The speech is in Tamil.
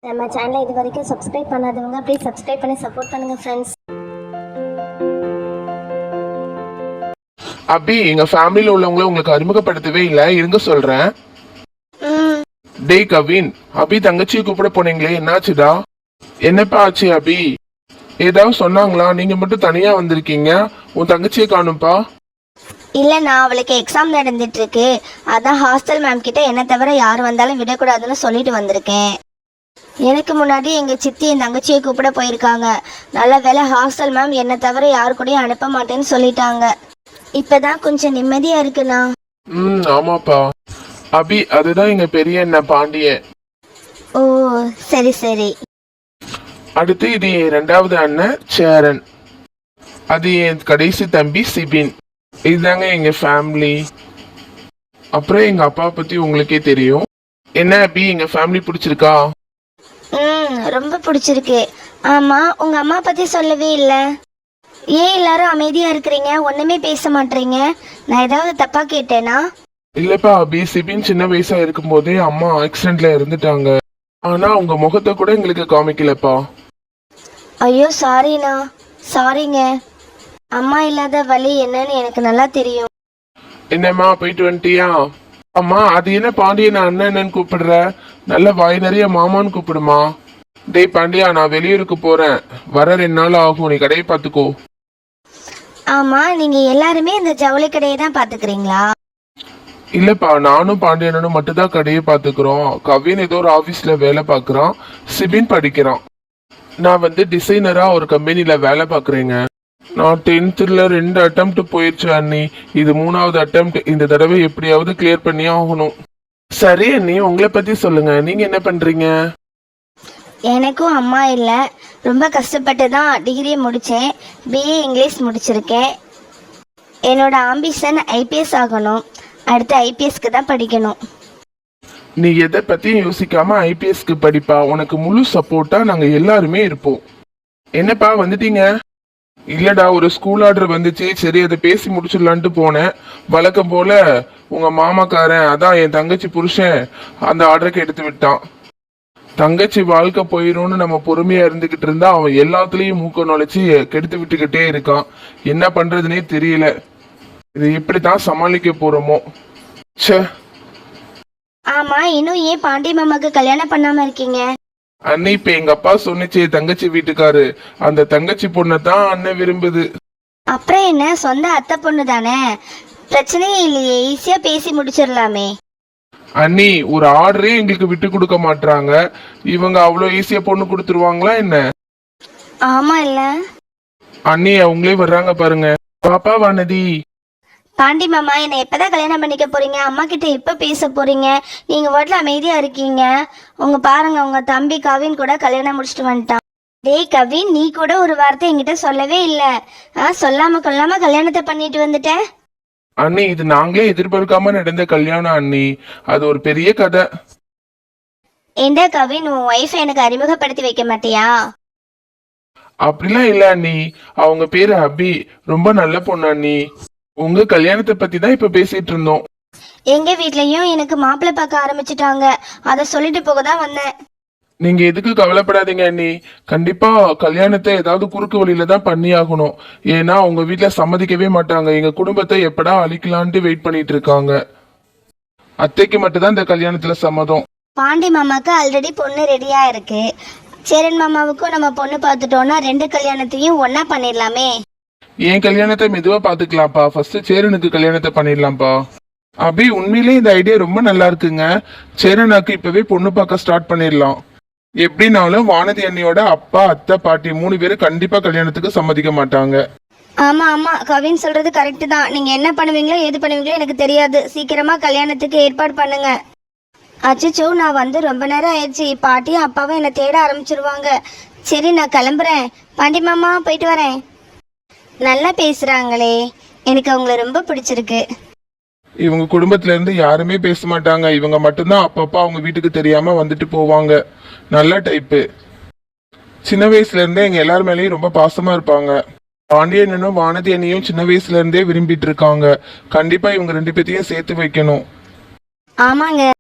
நம்ம சேனலை இது வரைக்கும் சப்ஸ்கிரைப் பண்ணாதவங்க ப்ளீஸ் சப்ஸ்கிரைப் பண்ணி சப்போர்ட் பண்ணுங்க ஃப்ரெண்ட்ஸ். அபி, எங்க ஃபேமிலியில உள்ளவங்கள உங்களுக்கு அறிமுகப்படுத்தவே இல்ல, இருங்க சொல்றேன். டேய் கவின், அபி தங்கச்சியை கூப்பிட போனீங்களே, என்னாச்சுடா? என்னப்பா ஆச்சு அபி? ஏதாவது சொன்னாங்களா? நீங்க மட்டும் தனியா வந்திருக்கீங்க. உன் தங்கச்சியை காணும்பா. இல்லைண்ணா, அவளுக்கு எக்ஸாம் நடந்துட்டு இருக்கு. அதான் ஹாஸ்டல் மேம் கிட்ட என்ன தவிர யார் வந்தாலும் விடக்கூடாதுன்னு சொல்லிட்டு வந்திருக்கேன். எனக்கு முன்னாடி எங்க சித்தி என் தங்கச்சியை கூப்பிட போயிருக்காங்க. நல்ல வேலை ஹாஸ்டல் மேம் என்ன தவிர யாரு கூடயும் அனுப்ப மாட்டேன்னு சொல்லிட்டாங்க. இப்பதான் கொஞ்சம் நிம்மதியா இருக்குண்ணா. ஆமாப்பா. அபி, அதுதான் எங்க பெரிய அண்ணன் பாண்டியன். ஓ சரி சரி. அடுத்து இது என் ரெண்டாவது அண்ணன் சேரன். அது என் கடைசி தம்பி சிபின். இதுதாங்க எங்க ஃபேமிலி. அப்புறம் எங்க அப்பா பத்தி உங்களுக்கே தெரியும். என்ன அபி, எங்க ஃபேமிலி பிடிச்சிருக்கா? ரொம்ப பிடிச்சிருக்கு. ஆமா, உங்க அம்மா பத்தி சொல்லவே இல்ல. ஏன் எல்லாரும் அமைதியா இருக்கிறீங்க? ஒண்ணுமே பேச மாட்டீங்க. நான் ஏதாவது தப்பா கேட்டேனா? இல்லப்பா அபி, சிபின் சின்ன வயசா இருக்கும் போதே அம்மா ஆக்சிடென்ட்ல இருந்துட்டாங்க. ஆனா உங்க முகத்தை கூட எங்களுக்கு காமிக்கலப்பா. ஐயோ சாரிண்ணா, சாரிங்க. அம்மா இல்லாத வலி என்னன்னு எனக்கு நல்லா தெரியும். என்னம்மா, போயிட்டு வந்துட்டியா? அம்மா, அது என்ன பாண்டியன் அண்ணன் கூப்பிடுற? நல்ல வாய் நிறைய மாமான்னு கூப்பிடுமா. டேய் பாண்டியா, நான் வெளியூருக்கு போறேன், வர 2 நாள் ஆகும், நீ கடையை பாத்துக்கோ. ஆமா, நீங்க எல்லாருமே இந்த ஜவுளி கடையை தான் பாத்துக்கிறீங்களா? இல்லப்பா, நானும் பாண்டியனும் மட்டும்தான் கடையை பாத்துக்கிறோம். கவின் ஏதோ ஒரு ஆபீஸ்ல வேலை பாக்குறான். சிபின் படிக்கிறான். நான் டிசைனரா ஒரு கம்பெனில வேலை பாக்குறேங்க. நான் 10th 2 அட்டெம்ப்ட் போயிடுச்சு அண்ணி. இது 3வது அட்டெம்ப்ட். இந்த தடவை எப்படியாவது கிளியர் பண்ணி ஆகணும். சரி அண்ணி, உங்களை பத்தி சொல்லுங்க. நீங்க என்ன பண்றீங்க? எனக்கும் அம்மா இல்லை. ரொம்ப கஷ்டப்பட்டு தான் டிகிரி முடித்தேன். பிஏ இங்கிலீஷ் முடிச்சிருக்கேன். என்னோட ஆம்பிஷன் ஐபிஎஸ் ஆகணும். அடுத்து ஐபிஎஸ்க்கு தான் படிக்கணும். நீ எதை பத்தியும் யோசிக்காம ஐபிஎஸ்க்கு படிப்பா. உனக்கு முழு சப்போர்ட்டா நாங்க எல்லாருமே இருப்போம். என்னப்பா வந்துட்டீங்க? இல்லடா, ஒரு ஸ்கூல் ஆர்டர் வந்துச்சு. சரி, அதை பேசி முடிச்சிடலான்ட்டு போனேன். வழக்கம் போல உங்க மாமாக்காரன், அதான் என் தங்கச்சி புருஷன், அந்த ஆர்டருக்கு எடுத்து விட்டான். தங்கச்சி வாழ்க்கை போயிரும்னு நம்ம பொறுமையா இருந்துகிட்டு இருந்தா அவன் எல்லாத்துலயும் மூக்க நுழைச்சி கெடுத்து விட்டுக்கிட்டே இருக்கான். என்ன பண்றதுனே தெரியல. இது எப்படித்தான் சமாளிக்க போறோமோ. ச்சே. ஆமா, இன்னும் ஏன் பாண்டி மாமாக்கு கல்யாணம் பண்ணாம இருக்கீங்க? அண்ணி, இப்ப எங்க அப்பா சொன்னிச்சு தங்கச்சி வீட்டுக்காரு, அந்த தங்கச்சி பொண்ணை தான் அண்ணன் விரும்புது. அப்புறம் என்ன, சொந்த அத்தை பொண்ணு தானே, பிரச்சனையே இல்லையே, ஈஸியா பேசி முடிச்சிடலாமே. அண்ணி, ஒரு ஆர்டரே எங்களுக்கு விட்டு கொடுக்க மாட்டாங்க. இவங்க அவ்வளவு ஈஸியா பொண்ணு கொடுத்துருவாங்களா என்ன? ஆமா இல்ல அண்ணி, அவங்களே வர்றாங்க பாருங்க. பாப்பா வானதி. பாண்டி மாமா, என்னை எப்பதான் கல்யாணம் பண்ணிக்க போறீங்க? அம்மா கிட்ட எப்ப பேச போறீங்க? நீங்க வாட்ல அமைதியா இருக்கீங்க. பாருங்க, உங்க தம்பி கவின் கூட கல்யாணம் முடிச்சுட்டு வந்துட்டான். டேய் கவின், நீ கூட ஒரு வார்த்தை என்கிட்ட சொல்லவே இல்ல. சொல்லாம கொள்ளாம கல்யாணத்தை பண்ணிட்டு வந்துட்ட. அண்ணி, இது நாங்களே எதிர்பார்க்காம நடந்த கல்யாணம் அண்ணி. அது ஒரு பெரிய கதை. ஏண்டா கவின், உன் ஒய்ஃபை எனக்கு அறிமுகப்படுத்தி வைக்க மாட்டியா? அப்படிலாம் இல்ல அண்ணி. அவங்க பேரு அபி, ரொம்ப நல்ல பொண்ணு அண்ணி. உங்க கல்யாணத்தை பத்தி தான் இப்ப பேசிட்டு இருந்தோம். எங்க வீட்லயும் எனக்கு மாப்பிள்ளை பார்க்க ஆரம்பிச்சுட்டாங்க. அத சொல்லிட்டு போக தான் வந்தேன். நீங்க எதுக்கு கவலைப்படாதீங்க அண்ணி. கண்டிப்பா கல்யாணத்தை ஏதாவது குறுக்கு வழியில தான் பண்ணி ஆகணும். ஏன்னா உங்க வீட்டுல சம்மதிக்கவே மாட்டாங்க. எங்க குடும்பத்தை எப்படா அழிக்கலான்ட்டு வெயிட் பண்ணிட்டு இருக்காங்க. அத்தைக்கு மட்டும்தான் இந்த கல்யாணத்துல சம்மதம். பாண்டி மாமாக்கு ஆல்ரெடி பொண்ணு ரெடியா இருக்கு. சேரன் மாமாவுக்கும் நம்ம பொண்ணு பார்த்துட்டோம்னா 2 கல்யாணத்தையும் ஒன்னா பண்ணிடலாமே. என் கல்யாணத்தை மெதுவா பாத்துக்கலாம்ப்பா. ஃபர்ஸ்ட் சேரனுக்கு கல்யாணத்தை பண்ணிடலாம்ப்பா. அபி, உண்மையிலே இந்த ஐடியா ரொம்ப நல்லா இருக்குங்க. சேரனாக்கு இப்பவே பொண்ணு பார்க்க ஸ்டார்ட் பண்ணிடலாம். எப்படினாலும் வானதி அண்ணியோட அப்பா, அத்தை, பாட்டி 3 பேரும் கண்டிப்பா கல்யாணத்துக்கு சம்மதிக்க மாட்டாங்க. ஆமா ஆமா, கவின் சொல்றது கரெக்ட் தான். நீங்க என்ன பண்ணுவீங்களோ ஏது பண்ணுவீங்களோ எனக்கு தெரியாது. சீக்கிரமா கல்யாணத்துக்கு ஏற்பாடு பண்ணுங்க. அச்சோ, நான் ரொம்ப நேரம் ஆயிடுச்சு. பாட்டியும் அப்பாவும் என்னை தேட ஆரம்பிச்சிருவாங்க. சரி, நான் கிளம்புறேன். பாண்டி மாமா, போயிட்டு வரேன். நல்லா பேசுறாங்களே, எனக்கு அவங்கள ரொம்ப பிடிச்சிருக்கு. இவங்க குடும்பத்துல இருந்து யாருமே பேச மாட்டாங்க. இவங்க மட்டும்தான் அப்பப்பா அவங்க வீட்டுக்கு தெரியாம வந்துட்டு போவாங்க. நல்ல டைப்பு. சின்ன வயசுல இருந்தே எங்க எல்லார் மேலேயும் ரொம்ப பாசமா இருப்பாங்க. பாண்டியனும் வானதி அண்ணியும் சின்ன வயசுல இருந்தே விரும்பிட்டு இருக்காங்க. கண்டிப்பா இவங்க 2 பேத்தையும் சேர்த்து வைக்கணும். ஆமாங்க.